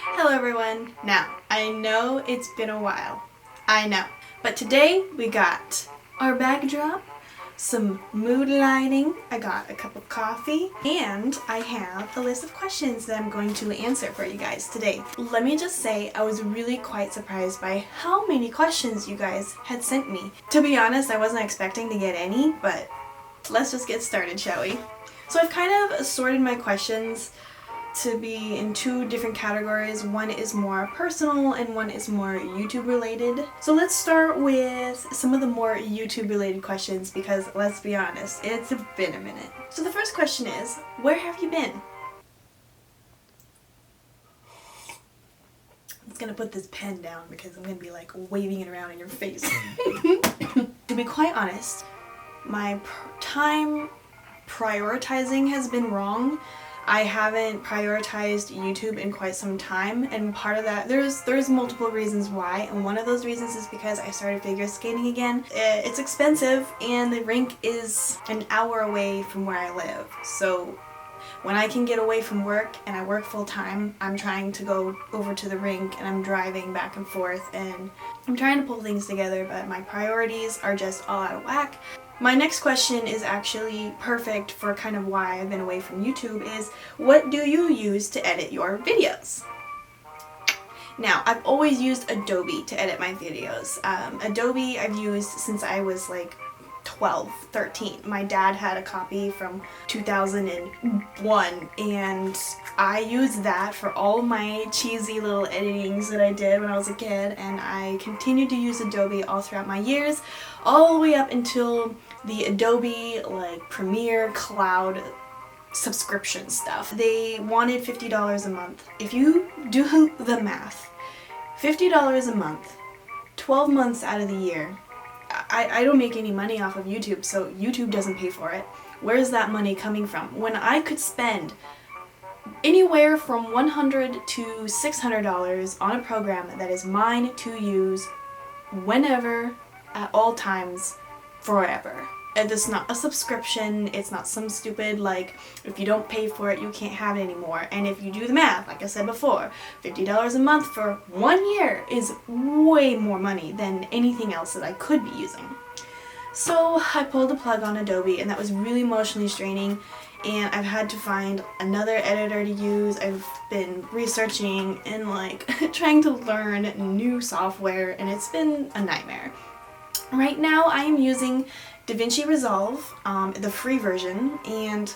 Hello everyone. Now, I know it's been a while. I know. But today we got our backdrop, some mood lighting, I got a cup of coffee, and I have a list of questions that I'm going to answer for you guys today. Let me just say, I was really quite surprised by how many questions you guys had sent me. To be honest, I wasn't expecting to get any, but let's just get started, shall we? So I've kind of sorted my questions to be in two different categories. One is more personal and one is more YouTube related. So let's start with some of the more YouTube related questions because let's be honest, it's been a minute. So the first question is, where have you been? I'm just gonna put this pen down because I'm gonna be like waving it around in your face. To be quite honest, my time prioritizing has been wrong. I haven't prioritized YouTube in quite some time, and part of that, there's multiple reasons why, and one of those reasons is because I started figure skating again. It's expensive, and the rink is an hour away from where I live, so when I can get away from work and I work full time, I'm trying to go over to the rink and I'm driving back and forth and I'm trying to pull things together, but my priorities are just all out of whack. My next question is actually perfect for kind of why I've been away from YouTube is, what do you use to edit your videos? Now, I've always used Adobe to edit my videos. Adobe I've used since I was like 12, 13. My dad had a copy from 2001 and I used that for all my cheesy little editings that I did when I was a kid, and I continued to use Adobe all throughout my years, all the way up until the Adobe like Premiere Cloud subscription stuff. They wanted $50 a month. If you do the math, $50 a month, 12 months out of the year, I don't make any money off of YouTube, so YouTube doesn't pay for it. Where's that money coming from? When I could spend anywhere from $100 to $600 on a program that is mine to use whenever, at all times, forever. And it's not a subscription, it's not some stupid, like, if you don't pay for it, you can't have it anymore. And if you do the math, like I said before, $50 a month for 1 year is way more money than anything else that I could be using. So I pulled the plug on Adobe, and that was really emotionally straining, and I've had to find another editor to use. I've been researching and like trying to learn new software, and it's been a nightmare. Right now I am using DaVinci Resolve, the free version, and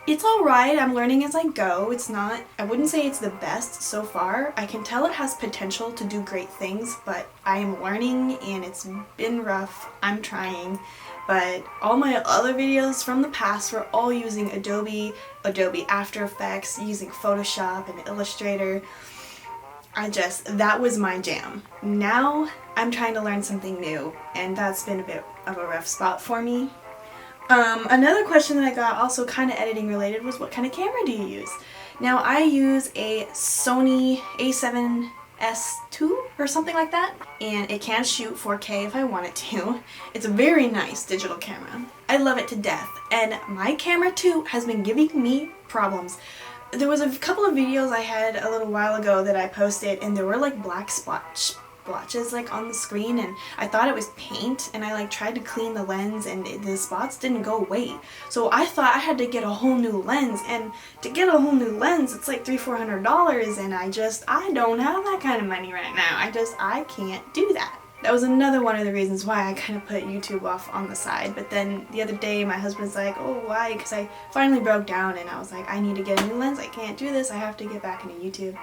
it's alright. I'm learning as I go. It's not, I wouldn't say it's the best so far. I can tell it has potential to do great things, but I am learning and it's been rough. I'm trying, but all my other videos from the past were all using Adobe After Effects, using Photoshop and Illustrator. That was my jam. Now I'm trying to learn something new, and that's been a bit of a rough spot for me. Another question that I got, also kind of editing related, was what kind of camera do you use? Now I use a Sony a7S II or something like that, and it can shoot 4K if I want it to. It's a very nice digital camera. I love it to death, and my camera too has been giving me problems. There was a couple of videos I had a little while ago that I posted, and there were like black splotches like on the screen, and I thought it was paint, and I like tried to clean the lens and the spots didn't go away. So I thought I had to get a whole new lens, and to get a whole new lens it's like $300-400, and I don't have that kind of money right now. I can't do that. That was another one of the reasons why I kind of put YouTube off on the side. But then the other day my husband's like, oh, why? Because I finally broke down and I was like, I need to get a new lens. I can't do this. I have to get back into YouTube.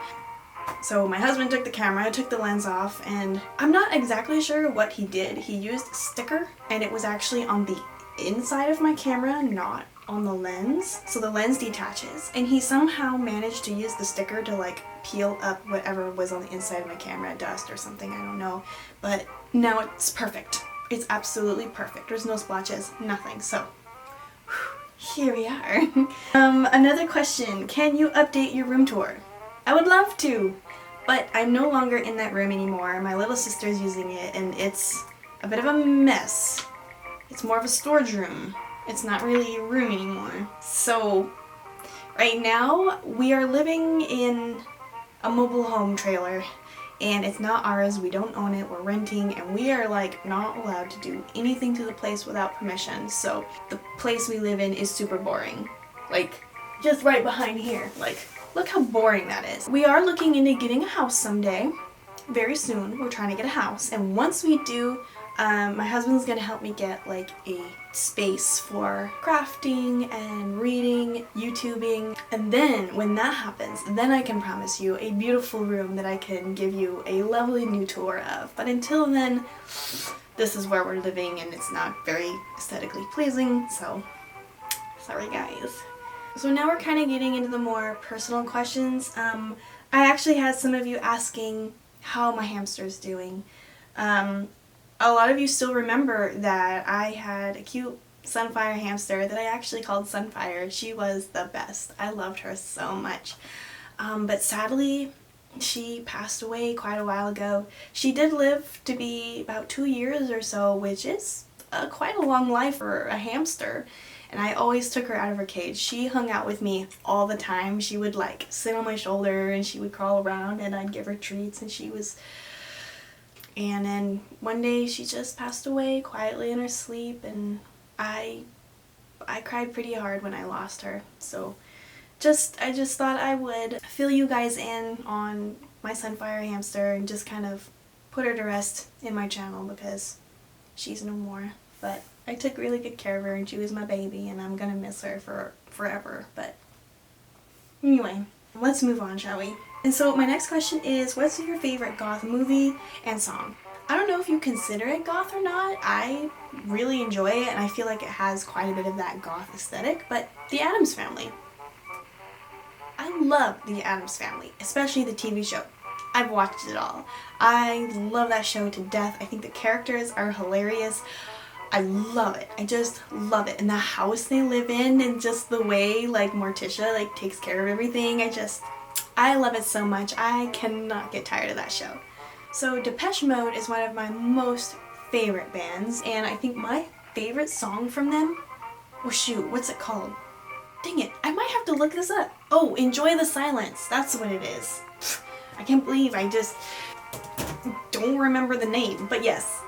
So my husband took the camera, I took the lens off, and I'm not exactly sure what he did. He used a sticker, and it was actually on the inside of my camera, not on the lens. So the lens detaches, and he somehow managed to use the sticker to like peel up whatever was on the inside of my camera, dust or something, I don't know. But now it's perfect. It's absolutely perfect. There's no splotches, nothing. So here we are. Another question, can you update your room tour? I would love to, but I'm no longer in that room anymore. My little sister's using it, and it's a bit of a mess. It's more of a storage room it's not really a room anymore. So right now we are living in a mobile home trailer, and it's not ours, we don't own it, we're renting, and we are like not allowed to do anything to the place without permission. So the place we live in is super boring. Like, just right behind here. Like, look how boring that is. We are looking into getting a house someday. Very soon, we're trying to get a house, and once we do, my husband's gonna help me get like a space for crafting and reading, YouTubing, and then when that happens, then I can promise you a beautiful room that I can give you a lovely new tour of. But until then, this is where we're living, and it's not very aesthetically pleasing, so sorry guys. So now we're kind of getting into the more personal questions. I actually had some of you asking how my hamster's doing. A lot of you still remember that I had a cute Sunfire hamster that I actually called Sunfire. She was the best. I loved her so much. But sadly, she passed away quite a while ago. She did live to be about 2 years or so, which is quite a long life for a hamster. And I always took her out of her cage. She hung out with me all the time. She would like sit on my shoulder and she would crawl around and I'd give her treats, and and then one day she just passed away quietly in her sleep, and I cried pretty hard when I lost her. So I just thought I would fill you guys in on my Sunfire hamster and just kind of put her to rest in my channel because she's no more. But I took really good care of her, and she was my baby, and I'm gonna miss her for forever. But anyway, let's move on, shall we? And so my next question is, what's your favorite goth movie and song? I don't know if you consider it goth or not. I really enjoy it, and I feel like it has quite a bit of that goth aesthetic, but The Addams Family. I love The Addams Family, especially the TV show. I've watched it all. I love that show to death. I think the characters are hilarious. I love it. I just love it. And the house they live in, and just the way like Morticia like takes care of everything. I love it so much. I cannot get tired of that show. So Depeche Mode is one of my most favorite bands, and I think my favorite song from them, oh shoot, what's it called? Dang it, I might have to look this up. Oh, Enjoy the Silence. That's what it is. I can't believe I just don't remember the name, but yes.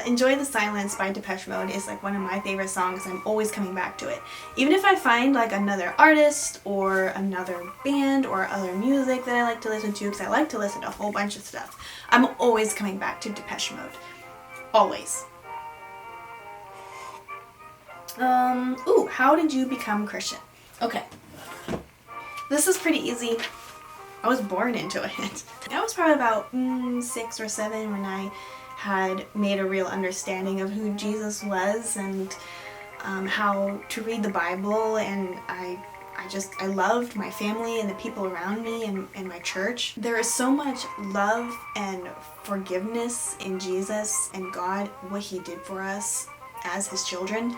Enjoy the Silence by Depeche Mode is like one of my favorite songs. I'm always coming back to it. Even if I find like another artist or another band or other music that I like to listen to, because I like to listen to a whole bunch of stuff, I'm always coming back to Depeche Mode. Always. Ooh, how did you become Christian? Okay. This is pretty easy. I was born into it. I was probably about 6 or 7 when I had made a real understanding of who Jesus was and how to read the Bible, and I loved my family and the people around me and my church. There is so much love and forgiveness in Jesus and God, what He did for us as His children.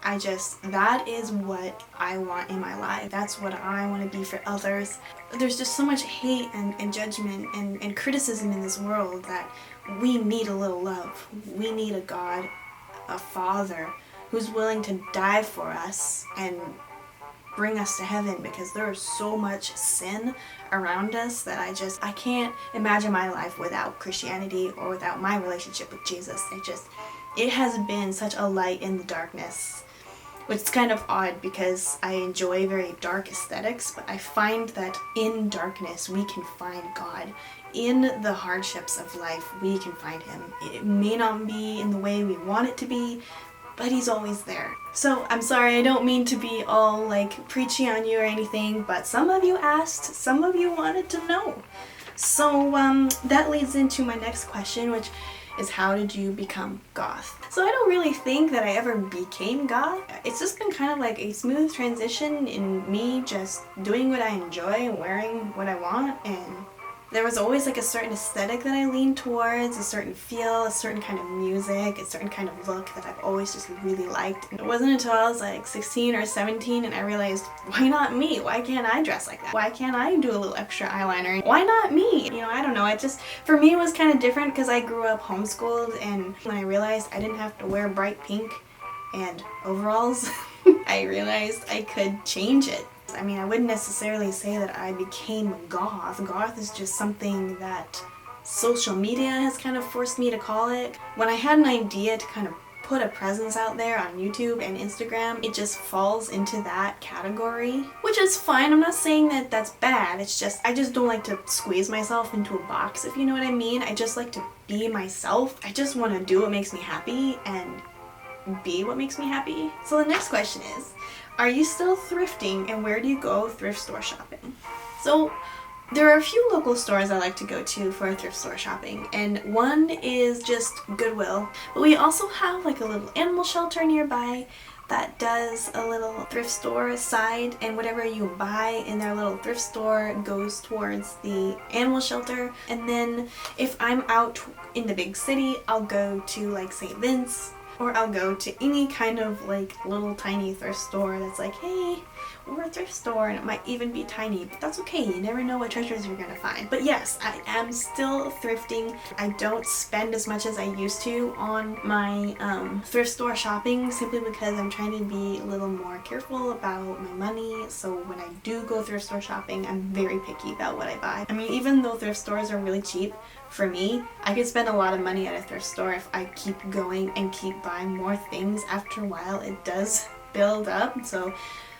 That is what I want in my life. That's what I want to be for others. There's just so much hate and judgment and criticism in this world that we need a little love. We need a God, a Father, who's willing to die for us and bring us to heaven, because there is so much sin around us that I can't imagine my life without Christianity or without my relationship with Jesus. It has been such a light in the darkness, which is kind of odd because I enjoy very dark aesthetics, but I find that in darkness we can find God. In the hardships of life, we can find Him. It may not be in the way we want it to be, but He's always there. So I'm sorry, I don't mean to be all like preachy on you or anything, but some of you asked, some of you wanted to know. So that leads into my next question, which is, how did you become goth? So I don't really think that I ever became goth. It's just been kind of like a smooth transition in me just doing what I enjoy, wearing what I want, and there was always like a certain aesthetic that I leaned towards, a certain feel, a certain kind of music, a certain kind of look that I've always just really liked. And it wasn't until I was like 16 or 17 and I realized, why not me? Why can't I dress like that? Why can't I do a little extra eyeliner? Why not me? You know, I don't know. For me it was kind of different because I grew up homeschooled, and when I realized I didn't have to wear bright pink and overalls, I realized I could change it. I mean, I wouldn't necessarily say that I became goth. Goth is just something that social media has kind of forced me to call it. When I had an idea to kind of put a presence out there on YouTube and Instagram, it just falls into that category, which is fine. I'm not saying that that's bad. It's just, I just don't like to squeeze myself into a box, if you know what I mean. I just like to be myself. I just want to do what makes me happy and be what makes me happy. So the next question is, are you still thrifting, and where do you go thrift store shopping? So there are a few local stores I like to go to for thrift store shopping, and one is just Goodwill. But we also have like a little animal shelter nearby that does a little thrift store side, and whatever you buy in their little thrift store goes towards the animal shelter. And then if I'm out in the big city, I'll go to like St. Vince, or I'll go to any kind of like little tiny thrift store that's like, hey, we're a thrift store, and it might even be tiny, but that's okay. You never know what treasures you're gonna find. But yes, I am still thrifting. I don't spend as much as I used to on my thrift store shopping, simply because I'm trying to be a little more careful about my money. So when I do go thrift store shopping, I'm very picky about what I buy. I mean, even though thrift stores are really cheap, for me, I could spend a lot of money at a thrift store if I keep going and keep buying more things. After a while, it does build up. So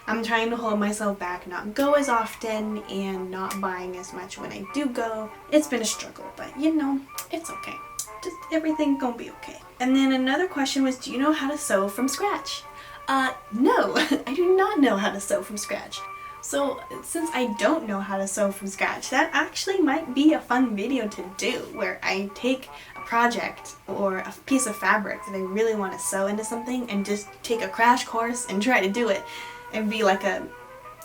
I'm trying to hold myself back, not go as often, and not buying as much when I do go. It's been a struggle, but you know, it's okay. Just everything gonna be okay. And then another question was, do you know how to sew from scratch? No, I do not know how to sew from scratch. So since I don't know how to sew from scratch, that actually might be a fun video to do, where I take a project or a piece of fabric that I really want to sew into something and just take a crash course and try to do it, and be like a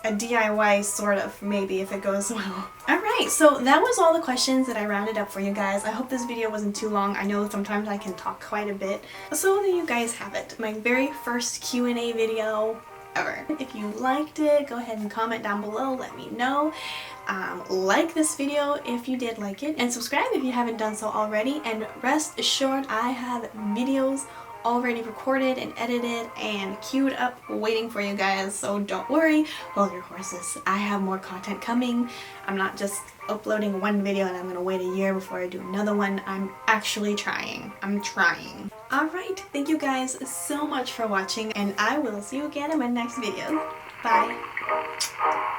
DIY sort of, maybe, if it goes well. Alright, so that was all the questions that I rounded up for you guys. I hope this video wasn't too long. I know sometimes I can talk quite a bit. So that you guys have it. My very first Q&A video ever. If you liked it, go ahead and comment down below, let me know. Like this video if you did like it, and subscribe if you haven't done so already, and rest assured I have videos already recorded and edited and queued up waiting for you guys, so don't worry, hold your horses. I have more content coming. I'm not just uploading one video and I'm gonna wait a year before I do another one. I'm actually trying. I'm trying. Alright, thank you guys so much for watching, and I will see you again in my next video. Bye.